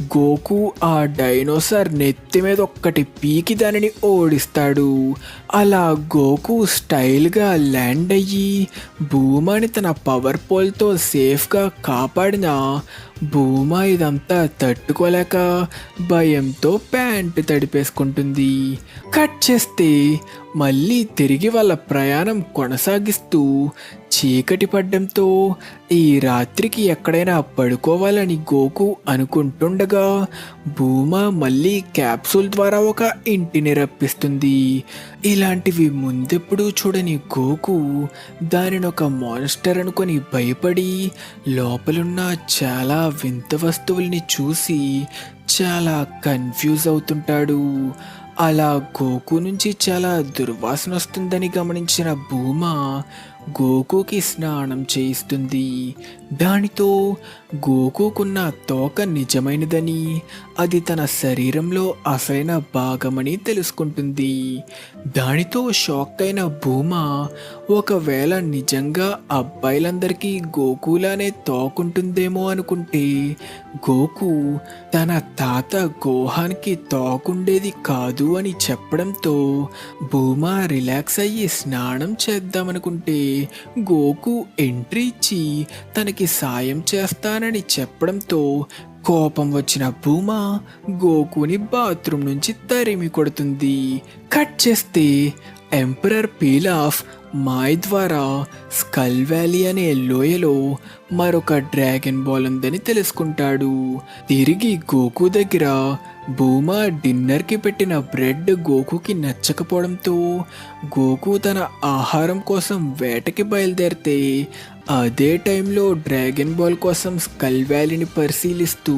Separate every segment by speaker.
Speaker 1: గోకు ఆ డైనోసార్ నెత్తి మీద ఒక్కటి పీకి దానిని ఓడిస్తాడు. అలా గోకు స్టైల్గా ల్యాండ్ అయ్యి భూమాని తన పవర్ పోల్తో సేఫ్గా కాపాడిన భూమా ఇదంతా తట్టుకోలేక భయంతో ప్యాంటు తడిపేసుకుంటుంది. కట్ చేస్తే మళ్ళీ తిరిగి వాళ్ళ ప్రయాణం కొనసాగిస్తూ చీకటి పడ్డంతో ఈ రాత్రికి ఎక్కడైనా పడుకోవాలని గోకు అనుకుంటుండగా భూమా మళ్ళీ క్యాప్సూల్ ద్వారా ఒక ఇంటిని రప్పిస్తుంది. ఇలాంటివి ముందెప్పుడూ చూడని గోకు దానిని ఒక మాన్స్టర్ అనుకొని భయపడి లోపలున్న చాలా వింత వస్తువుల్ని చూసి చాలా కన్ఫ్యూజ్ అవుతుంటాడు. అలా గోకు నుంచి చాలా దుర్వాసన వస్తుందని గమనించిన భూమా గోకుకి స్నానం చేయిస్తుంది. దానితో గోకుకున్న తోక నిజమైనదని, అది తన శరీరంలో అసలైన భాగమని తెలుసుకుంటుంది. దానితో షాక్ అయిన భూమా ఒకవేళ నిజంగా అబ్బాయిలందరికీ గోకులానే తోకుంటుందేమో అనుకుంటే గోకు తన తాత గోహాన్కి తోకుండేది కాదు అని చెప్పడంతో భూమా రిలాక్స్ అయ్యి స్నానం చేద్దామనుకుంటే గోకు ఎంట్రీ ఇచ్చి తనకి సాయం చేస్తానని చెప్పడంతో కోపం వచ్చిన భూమా గోకుని బాత్రూమ్ నుంచి తరిమి కొడుతుంది. కట్ చేస్తే ఎంపరర్ పీలాఫ్ మాయ్ ద్వారా స్కల్ వ్యాలీ అనే లోయలో మరొక డ్రాగన్ బాల్ ఉందని తెలుసుకుంటాడు. తిరిగి గోకు దగ్గర భూమా డిన్నర్కి పెట్టిన బ్రెడ్ గోకుకి నచ్చకపోవడంతో గోకు తన ఆహారం కోసం వేటకి బయలుదేరితే అదే టైంలో డ్రాగన్ బాల్ కోసం స్కల్ వ్యాలీని పరిశీలిస్తూ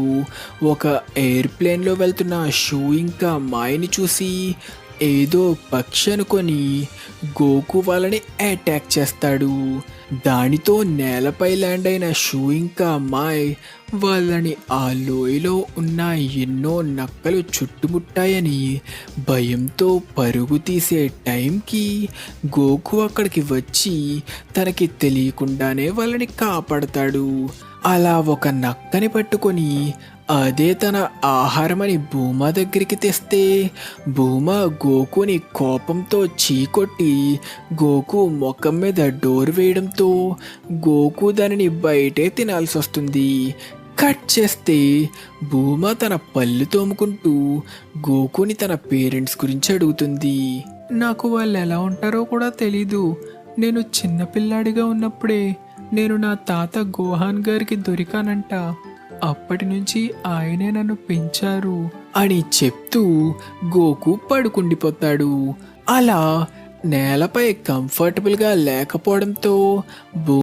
Speaker 1: ఒక ఎయిర్ప్లేన్లో వెళ్తున్న షూ ఇంకా మాయని చూసి ఏదో పక్షి అనుకొని గోకు వాళ్ళని అటాక్ చేస్తాడు. దానితో నేలపై ల్యాండ్ అయిన షూ ఇంకా మాయ్ వాళ్ళని ఆ లోయలో ఉన్న ఎన్నో నక్కలు చుట్టుముట్టాయని భయంతో పరుగు తీసే టైంకి గోకు అక్కడికి వచ్చి తనకి తెలియకుండానే వాళ్ళని కాపాడతాడు. అలా ఒక నక్కని పట్టుకొని అదే తన ఆహారమని భూమా దగ్గరికి తెస్తే భూమా గోకుని కోపంతో చీకొట్టి గోకు ముఖం మీద డోర్ వేయడంతో గోకు దానిని బయటే తినాల్సి వస్తుంది. కట్ చేస్తే భూమా తన పళ్ళు తోముకుంటూ గోకుని తన పేరెంట్స్ గురించి అడుగుతుంది. నాకు వాళ్ళు ఎలా ఉంటారో కూడా తెలీదు. నేను చిన్నపిల్లాడిగా ఉన్నప్పుడే నేను నా తాత గోహాన్ గారికి దొరికానంట. అప్పటి నుంచి ఆయనే నన్ను పెంచారు అని చెప్తూ గోకు పడుకుండిపోతాడు. అలా నేలపై కంఫర్టబుల్గా లేకపోవడంతో